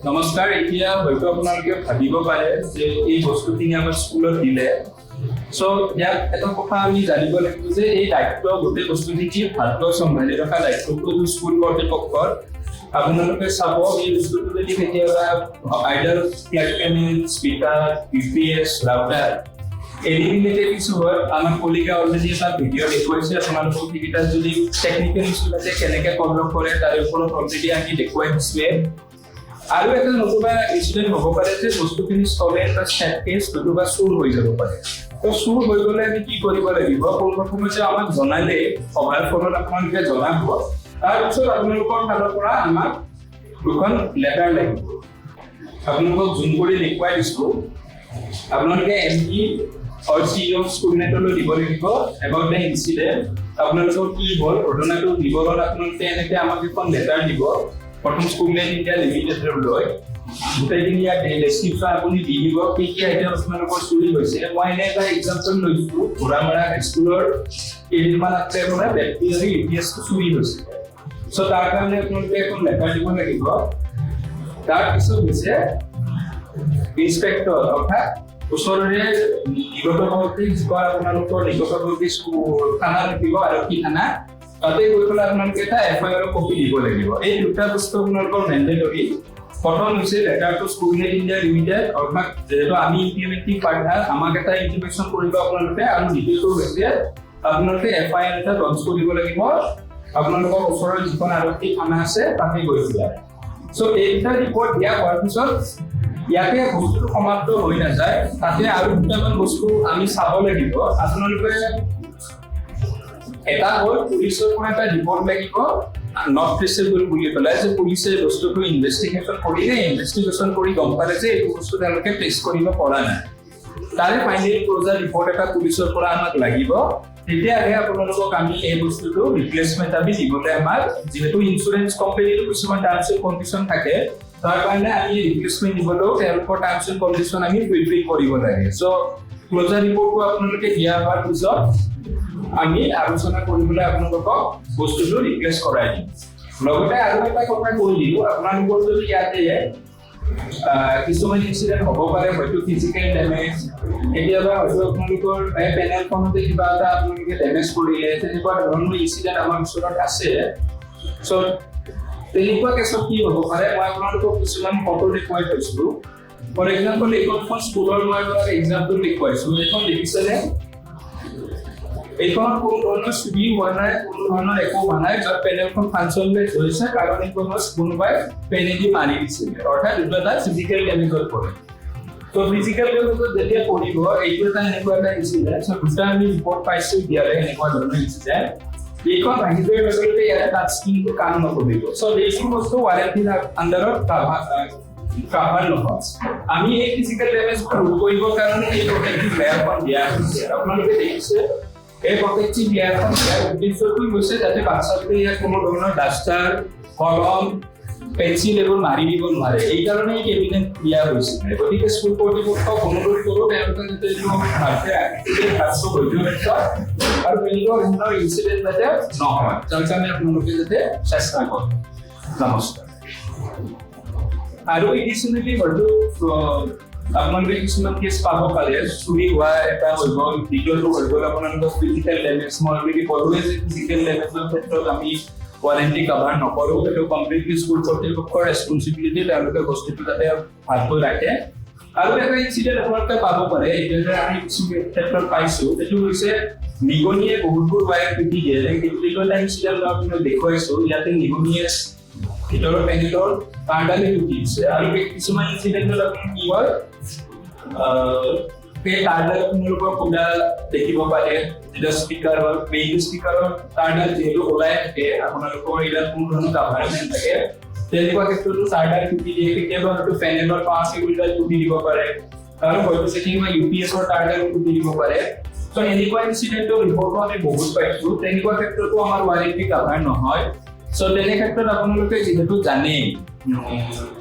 নমস্কাৰ। এতিয়া হয়তো আপোনালোকে ভাবিব পাৰে যে এই বস্তুখিনি আমাৰ স্কুলত দিলে, চ' ইয়াত এটা কথা আমি জানিব লাগিব যে এই দায়িত্ব গোটেই বস্তুখিনি ভালকৈ চম্ভালি ৰখা দায়িত্বটো স্কুল কৰ্তৃপক্ষৰ। আপোনালোকে চাব এই বস্তুটো যদি কেতিয়াবা আইডাৰ speaker UPS router eliminated issue হয়, আমাৰ কলিগে অলৰেডি এটা ভিডিঅ' দেখুৱাইছে আপোনালোকক। সেইকেইটা যদি টেকনিকেল ইছ্যু আছে কেনেকৈ সলভ কৰে তাৰ ওপৰত অলৰেডি আমি দেখুৱাই দিছোঁৱে। আৰু এটা নতুবা ইনচিডেণ্ট হ'ব পাৰে যে বস্তুখিনি চলে এটা চেট কেছ নতুবা চুৰ হৈ যাব পাৰে। তো চুৰ হৈ গ'লে আমি কি কৰিব লাগিব? পোনপ্ৰথমে যে আমাক জনালে সভাৰ ফলত আপোনালোকে জনাব, তাৰপিছত আপোনালোকৰ ফালৰ পৰা আমাক দুখন লেটাৰ লাগিব। আপোনালোকক জুম কৰি দেখুৱাই দিছোঁ। আপোনালোকে MP or CEO স্কুলনেটলৈ দিব লাগিব এবাউট দ্য ইনচিডেণ্ট। আপোনালোকৰ কি হ'ল ঘটনাটো বিৱৰণ আপোনালোকে এনেকৈ আমাক এখন লেটাৰ দিব। প্ৰথম স্কুলনেট ইণ্ডিয়া লিমিটেডলৈ গোটেইখিনি ইয়াত ডেছক্ৰিপশ্যন আপুনি দি দিব কি কি আইটেম আপোনালোকৰ চুৰি হৈছে। মই এনে এটা এক্সাম্পল লৈছোঁ, ঘোঁৰামাৰা হাইস্কুলৰ কেইদিনমান আগতে আপোনাৰ বেটেৰী UPSটো চুৰি হৈছে। চ' তাৰ কাৰণে আপোনালোকে এখন লেটাৰ দিব লাগিব। তাৰপিছত হৈছে ইনস্পেক্টৰ অৰ্থাৎ ওচৰৰে নিকটৱৰ্তী যিবোৰ আপোনালোকৰ নিকটৱৰ্তী থানা থাকিব, আৰক্ষী থানা, তাতে গৈ পেলাই আপোনালোকে এটা FIR কপি দিব লাগিব। এই দুটা বস্তু আপোনালোকৰ মেণ্ডেটৰী। প্ৰথম হৈছে লেটাৰটো স্কুলনেট ইণ্ডিয়া লিমিটেড, অৰ্থাৎ যিহেতু আমি ইমপ্লিমেণ্টিং পাৰ্টনাৰ, আমাক এটা ইনফৰমেশ্যন কৰিব আপোনালোকে। আৰু দ্বিতীয়টো হৈছে আপোনালোকে FIR এটা লঞ্চ কৰিব লাগিব আপোনালোকৰ ওচৰৰ যিখন আৰক্ষী থানা আছে তাতে গৈ পেলাই। চ' এইটা ৰিপৰ্ট দিয়া হোৱাৰ পিছত ইয়াতে বস্তুটো সমাপ্ত হৈ নাযায়, তাতে আৰু দুটামান বস্তু আমি চাব লাগিব। আপোনালোকে এটা হ'ল পুলিচৰ পৰা এটা ৰিপৰ্ট লাগিব নট ট্ৰেচেবল বুলি পেলাই, যে পুলিচে বস্তুটো ইনভেষ্টিগেশ্যন কৰিলে, ইনভেষ্টিগেশ্যন কৰি গম পালে যে এইটো বস্তু তেওঁলোকে ট্ৰেচ কৰিব পৰা নাই। তাৰে ফাইনেল ক্লজাৰ ৰিপৰ্ট এটা পুলিচৰ পৰা আমাক লাগিব। তেতিয়াহে আপোনালোকক আমি এই বস্তুটো ৰিপ্লেচমেণ্ট আমি দিবলৈ, আমাৰ যিহেতু ইঞ্চুৰেঞ্চ কোম্পানীৰো কিছুমান টাৰ্মছ এণ্ড কণ্ডিশ্যন থাকে, তাৰ কাৰণে আমি ৰিপ্লেচমেণ্ট দিবলৈও তেওঁলোকৰ টাৰ্মছ এণ্ড কণ্ডিশ্যন আমি ফুলফিল কৰিব লাগে। চ' ক্লজাৰ ৰিপৰ্টটো আপোনালোকে দিয়া হোৱাৰ পিছত আমি আলোচনা কৰিবলৈ আপোনালোকক বস্তুটো ৰিপ্লেচ কৰাই দিম। লগতে আৰু এটা কথা কৈ দিওঁ, আপোনালোকৰ যদি ইয়াতে কিছুমান ইনচিডেণ্ট হ'ব পাৰে, হয়তো ফিজিকেল ডেমেজ, কেতিয়াবা হয়তো আপোনালোকৰ পেনেলখনতে কিবা এটা আপোনালোকে ডেমেজ কৰিলে, তেনেকুৱা ধৰণৰ ইনচিডেণ্ট আমাৰ ওচৰত আছে। চ' তেনেকুৱা কেছত কি হ'ব পাৰে, মই আপোনালোকক কিছুমান ফটো দেখুৱাই থৈছিলোঁ। ফৰ এক্সাম্পল এইখন স্কুলৰ মই এক্সাম্পল দেখুৱাইছোঁ। এইখন দেখিছেনে? এইখনত কোনো ধৰণৰ চুৰি হোৱা নাই, কোনো ধৰণৰ একো হোৱা নাই। য'ত পেনেলখন ফাংচনলেছ হৈছে কাৰণ এইখন কোনোবাই পেনেদি মাৰি দিছিলে, অৰ্থাৎ এইটো এটা ফিজিকেল ডেমেজত পৰে। ত' ফিজিকেল ডেমেজত যেতিয়া পৰিব, এইটো এটা এনেকুৱা এটা ইনচিডেণ্ট। চ' দুটা আমি ৰিপৰ্ট পাইছোঁ দিয়ালে এনেকুৱা ধৰণৰ ইনচিডেণ্ট। এইখন আহিবই লগে ইয়াতে টাচ স্ক্ৰীনটো কাম নকৰিব। চ' এইটো বস্তু ৱাৰেণ্টিৰ আণ্ডাৰত কাভাৰ নহয়। আমি এই ফিজিকেল ডেমেজটো ৰোধ কৰিবৰ কাৰণে এই প্ৰটেক্টিভ লেয়াৰখন দিয়া হৈছে। আপোনালোকে দেখিছে এই প্ৰটেক্টিভ লেয়াৰখন দিয়াৰ উদ্দেশ্যটো হৈছে যাতে বাচ্চাটোৱে ইয়াত কোনো ধৰণৰ ডাষ্টাৰ, কলম, পেঞ্চিল এইবোৰ মাৰি দিব নোৱাৰে। এইকাৰণে এই কেবিনেট দিয়া হৈছিল। গতিকে স্কুল কৰ্তৃপক্ষক অনুৰোধ কৰোঁ তেওঁলোকে যাতে এইটো ভালকৈ আৰু তেনেকুৱা ধৰণৰ ইনচিডেণ্ট যাতে নহয়, তাৰ কাৰণে আপোনালোকে যাতে চেষ্টা কৰে। নমস্কাৰ। আৰু এডিশ্যনেলি হয়তো আপোনালোকে কিছুমান কেছ পাব পাৰে, চুৰি হোৱা এটা হৈ গ'ল, দ্বিতীয়টো হৈ গ'ল আপোনালোকৰ ফিজিকেল ডেমেজ। মই অলৰেডি ক'লোৱে যে ফিজিকেল ডেমেজৰ ক্ষেত্ৰত আমি ৱাৰেণ্টি কাভাৰ নকৰোঁ, সেইটো কমপ্লিটলি স্কুল কৰ্তৃপক্ষৰ ৰেছপনচিবিলিটি, তেওঁলোকে বস্তুটো যাতে ভালকৈ ৰাখে। আৰু এটা ইনচিডেণ্ট আপোনালোকে পাব পাৰে, এতিয়া আমি কিছু ক্ষেত্ৰত পাইছোঁ, সেইটো হৈছে নিগনিয়ে বহুতবোৰ ৱায়াৰ টুটি দিয়ে। সেইটো এটা ইনচিডেণ্ট আপোনাক দেখুৱাইছোঁ। ইয়াতে নিগনিয়ে ভিতৰৰ পেনেলৰ তাঁৰডালে টুটি দিছে। আৰু কিছুমান ইনচিডেণ্টত আপুনি কি হয়, সেই তাঁৰডাল আপোনালোকৰ খোলা দেখিব পাৰে। যেতিয়া স্পীকাৰ হয়, মেইন স্পীকাৰৰ তাঁৰডাল যিহেতু ওলাই থাকে, আপোনালোকৰ এইডাল কোনো ধৰণৰ কাভাৰমেণ্ট থাকে, তেনেকুৱা ক্ষেত্ৰতো তাঁৰডাল টুটি দিয়ে। কেতিয়াবা হয়তো পেনেলৰ পাৱাৰ কেবুলডাল টুটি দিব পাৰে, আৰু হয়তো কেতিয়াবা UPSৰ তাঁৰডাল টুটি দিব পাৰে। ত' এনেকুৱা ইনচিডেণ্টৰ ৰিপৰ্টো আমি বহুত পাইছোঁ। তেনেকুৱা ক্ষেত্ৰতো আমাৰ ৱাৰেণ্টি কাভাৰ নহয়। চ' তেনে ক্ষেত্ৰত আপোনালোকে যিহেতু জানেই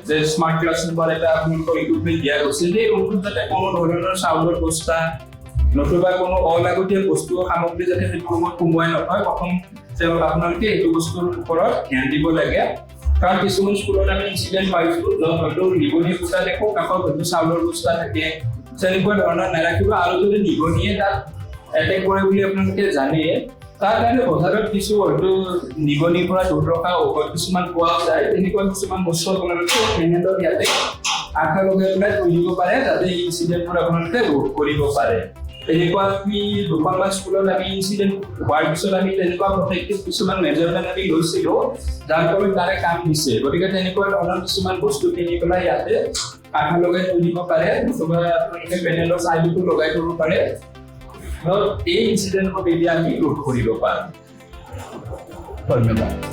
যে স্মাৰ্ট ক্লাছৰুমৰ এটা আপোনালোকৰ ইকুইপমেণ্ট দিয়া গৈছে, যে ৰুমটোত যাতে কোনো ধৰণৰ চাউলৰ বস্তা নতুবা কোনো অলাগতিয়াল বস্তু সামগ্ৰী যাতে সেইটো ৰুমত সোমোৱাই নথয়, প্ৰথম আপোনালোকে এইটো বস্তুৰ ওপৰত ধ্যান দিব লাগে। কাৰণ কিছুমান স্কুলত আমি ইনচিডেণ্ট পাইছোঁ য'ত হয়তো নিগনি ফুটা দেখোঁ কাষত হয়তো চাউলৰ বস্তা থাকে তেনেকুৱা ধৰণৰ নাৰাখিব আৰু যদি নিগনিয়ে তাত এটেক কৰে বুলি আপোনালোকে জানে তাৰ কাৰণে বজাৰত কিছু হয়তো নিগনিৰ পৰা দূৰ ৰখা ঔষধ কিছুমান পোৱা যায় তেনেকুৱা কিছুমান বস্তু আপোনালোকে ফেনেলৰ ইয়াতে আঠা লগাই পেলাই থৈ দিব পাৰে যাতে ইনচিডেণ্টবোৰ আপোনালোকে ৰোধ কৰিব পাৰে তেনেকুৱা আমি দুখনমান স্কুলত আমি ইনচিডেণ্ট হোৱাৰ পিছত আমি তেনেকুৱা প্ৰটেক্টিভ কিছুমান মেজাৰমেণ্ট আমি লৈছিলোঁ যাৰ ফলত তাৰে কাম দিছে গতিকে তেনেকুৱা ধৰণৰ কিছুমান বস্তু কিনি পেলাই ইয়াতে আঠা লগাই থৈ দিব পাৰে অথবা আপোনালোকে পেনেলৰ চাইডতো লগাই থব পাৰে এই ইনচিডেণ্টবোৰ এতিয়া আমি ৰোধ কৰিব পাৰোঁ ধন্যবাদ